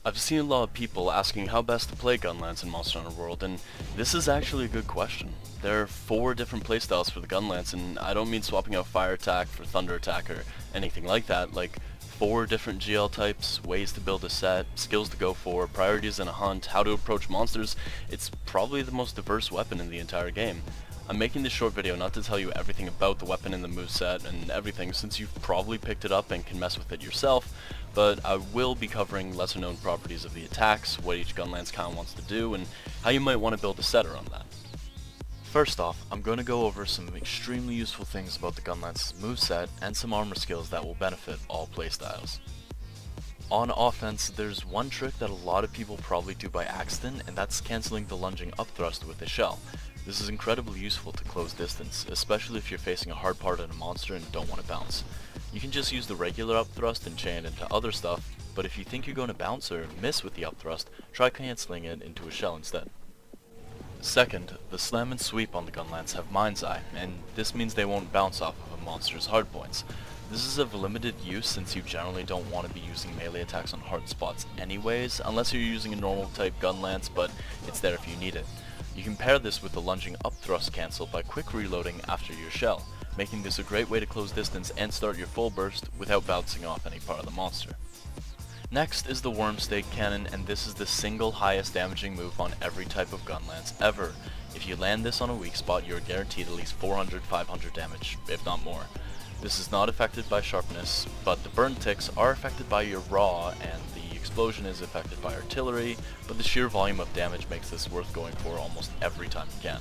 I've seen a lot of people asking how best to play Gunlance in Monster Hunter World, and this is actually a good question. There are 4 different playstyles for the Gunlance, and I don't mean swapping out Fire Attack for Thunder Attack or anything like that, like 4 different GL types, ways to build a set, skills to go for, priorities in a hunt, how to approach monsters. It's probably the most diverse weapon in the entire game. I'm making this short video not to tell you everything about the weapon and the moveset and everything, since you've probably picked it up and can mess with it yourself, but I will be covering lesser known properties of the attacks, what each Gunlance kind of wants to do, and how you might want to build a set around that. First off, I'm going to go over some extremely useful things about the Gunlance's moveset and some armor skills that will benefit all playstyles. On offense, there's one trick that a lot of people probably do by accident, and that's cancelling the Lunging Upthrust with a shell. This is incredibly useful to close distance, especially if you're facing a hard part in a monster and don't want to bounce. You can just use the regular upthrust and chain it into other stuff, but if you think you're going to bounce or miss with the upthrust, try cancelling it into a shell instead. Second, the slam and sweep on the Gunlance have Mind's Eye, and this means they won't bounce off of a monster's hardpoints. This is of limited use since you generally don't want to be using melee attacks on hard spots anyways, unless you're using a normal type Gunlance, but it's there if you need it. You can pair this with the Lunging Upthrust cancel by quick reloading after your shell, making this a great way to close distance and start your full burst without bouncing off any part of the monster. Next is the Worm Stake Cannon, and this is the single highest damaging move on every type of Gunlance ever. If you land this on a weak spot, you're guaranteed at least 400-500 damage, if not more. This is not affected by sharpness, but the burn ticks are affected by your raw, and the explosion is affected by artillery, but the sheer volume of damage makes this worth going for almost every time you can.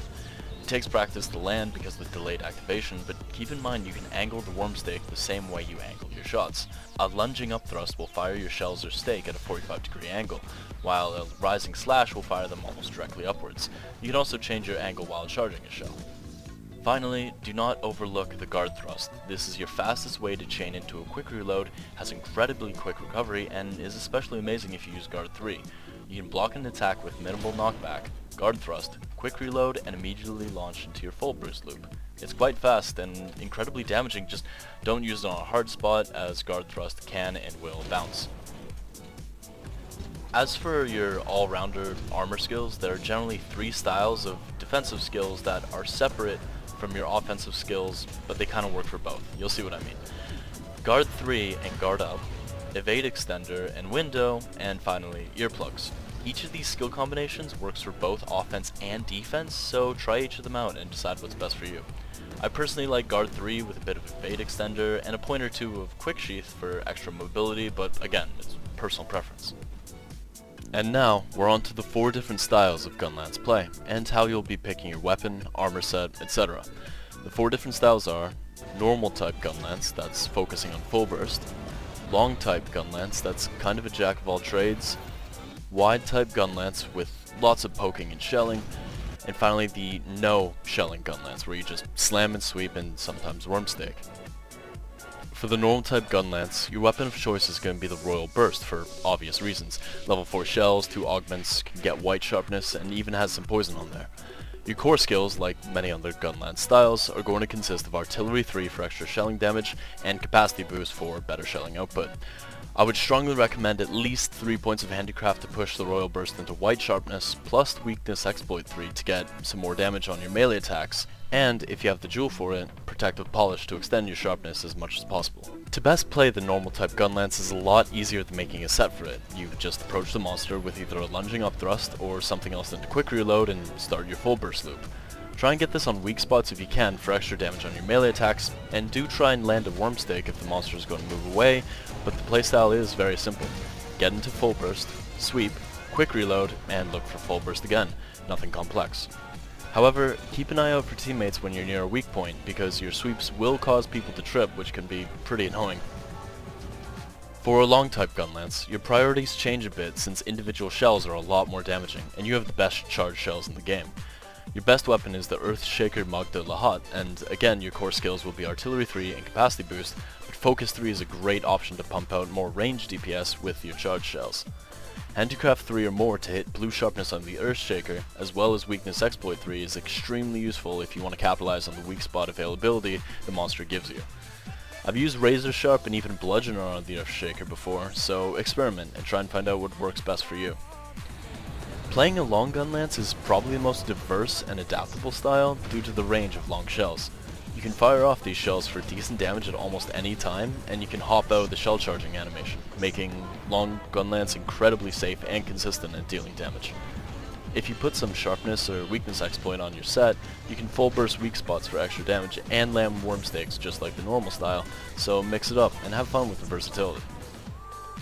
It takes practice to land because of the delayed activation, but keep in mind you can angle the worm stake the same way you angle your shots. A lunging upthrust will fire your shells or stake at a 45-degree angle, while a rising slash will fire them almost directly upwards. You can also change your angle while charging a shell. Finally, do not overlook the guard thrust. This is your fastest way to chain into a quick reload, has incredibly quick recovery, and is especially amazing if you use guard 3. You can block an attack with minimal knockback, guard thrust, quick reload, and immediately launch into your full burst loop. It's quite fast and incredibly damaging, just don't use it on a hard spot as guard thrust can and will bounce. As for your all-rounder armor skills, there are generally 3 styles of defensive skills that are separate from your offensive skills, but they kind of work for both. You'll see what I mean. Guard 3 and Guard Up, Evade Extender and Window, and finally Earplugs. Each of these skill combinations works for both offense and defense, so try each of them out and decide what's best for you. I personally like Guard 3 with a bit of Evade Extender and a point or two of Quick Sheath for extra mobility, but again, it's personal preference. And now, we're on to the 4 different styles of Gunlance play, and how you'll be picking your weapon, armor set, etc. The 4 different styles are normal type Gunlance, that's focusing on full burst, long type Gunlance, that's kind of a jack of all trades, wide type Gunlance with lots of poking and shelling, and finally the no shelling Gunlance, where you just slam and sweep and sometimes worm stake. For the normal type Gunlance, your weapon of choice is going to be the Royal Burst for obvious reasons. Level 4 shells, 2 augments, can get white sharpness, and even has some poison on there. Your core skills, like many other Gunlance styles, are going to consist of Artillery 3 for extra shelling damage, and Capacity Boost for better shelling output. I would strongly recommend at least 3 points of Handicraft to push the Royal Burst into white sharpness, plus Weakness Exploit 3 to get some more damage on your melee attacks, and, if you have the jewel for it, Protect with Polish to extend your sharpness as much as possible. To best play the normal type Gunlance is a lot easier than making a set for it. You just approach the monster with either a lunging upthrust or something else into quick reload and start your full burst loop. Try and get this on weak spots if you can for extra damage on your melee attacks, and do try and land a worm stake if the monster is going to move away, but the playstyle is very simple. Get into full burst, sweep, quick reload, and look for full burst again. Nothing complex. However, keep an eye out for teammates when you're near a weak point, because your sweeps will cause people to trip, which can be pretty annoying. For a long type Gunlance, your priorities change a bit since individual shells are a lot more damaging, and you have the best charged shells in the game. Your best weapon is the Earthshaker Mag de Lahat, and again your core skills will be Artillery 3 and Capacity Boost, but Focus 3 is a great option to pump out more range DPS with your charged shells. Handicraft 3 or more to hit blue sharpness on the Earthshaker, as well as Weakness Exploit 3 is extremely useful if you want to capitalize on the weak spot availability the monster gives you. I've used razor sharp and even bludgeoner on the Earthshaker before, so experiment and try and find out what works best for you. Playing a long Gunlance is probably the most diverse and adaptable style due to the range of long shells. You can fire off these shells for decent damage at almost any time, and you can hop out of the shell charging animation, making long Gunlance incredibly safe and consistent at dealing damage. If you put some sharpness or weakness exploit on your set, you can full burst weak spots for extra damage and land worm stakes just like the normal style, so mix it up and have fun with the versatility.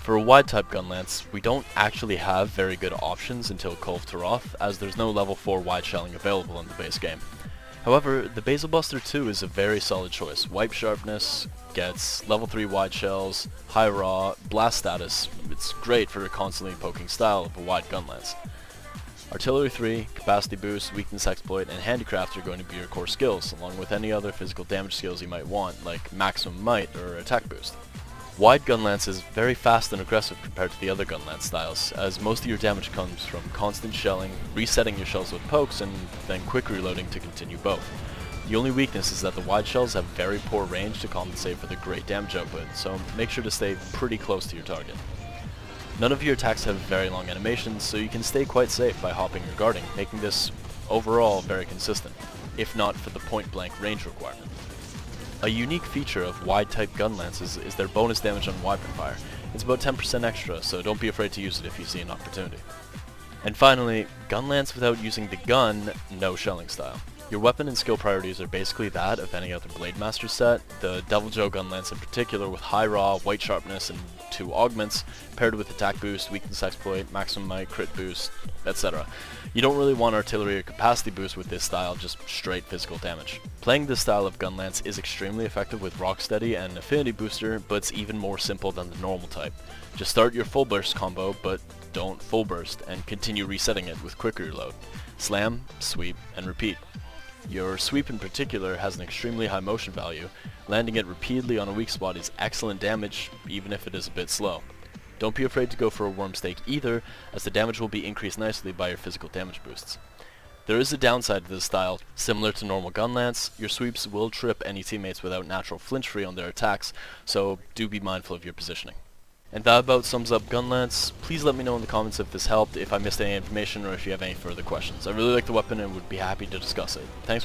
For a wide type Gunlance, we don't actually have very good options until Cutoff, as there's no level 4 wide shelling available in the base game. However, the Basil Buster 2 is a very solid choice. Wipe sharpness, gets level 3 wide shells, high raw, blast status. It's great for a constantly poking style of a wide Gunlance. Artillery 3, capacity boost, weakness exploit, and handicraft are going to be your core skills, along with any other physical damage skills you might want, like maximum might or attack boost. Wide Gunlance is very fast and aggressive compared to the other Gunlance styles, as most of your damage comes from constant shelling, resetting your shells with pokes, and then quick reloading to continue both. The only weakness is that the wide shells have very poor range to compensate for the great damage output, so make sure to stay pretty close to your target. None of your attacks have very long animations, so you can stay quite safe by hopping or guarding, making this overall very consistent, if not for the point-blank range requirement. A unique feature of wide-type Gunlances is their bonus damage on weapon fire. It's about 10% extra, so don't be afraid to use it if you see an opportunity. And finally, Gunlance without using the gun, no shelling style. Your weapon and skill priorities are basically that of any other Blade Master set, the Devil Joe Gunlance in particular with high raw, white sharpness, and 2 augments, paired with attack boost, weakness exploit, maximum might, crit boost, etc. You don't really want artillery or capacity boost with this style, just straight physical damage. Playing this style of Gunlance is extremely effective with Rocksteady and Affinity Booster, but it's even more simple than the normal type. Just start your full burst combo, but don't full burst, and continue resetting it with quick reload. Slam, sweep, and repeat. Your sweep in particular has an extremely high motion value. Landing it repeatedly on a weak spot is excellent damage, even if it is a bit slow. Don't be afraid to go for a worm stake either, as the damage will be increased nicely by your physical damage boosts. There is a downside to this style. Similar to normal Gunlance, your sweeps will trip any teammates without natural flinch free on their attacks, so do be mindful of your positioning. And that about sums up Gunlance. Please let me know in the comments if this helped, if I missed any information, or if you have any further questions. I really like the weapon and would be happy to discuss it. Thanks for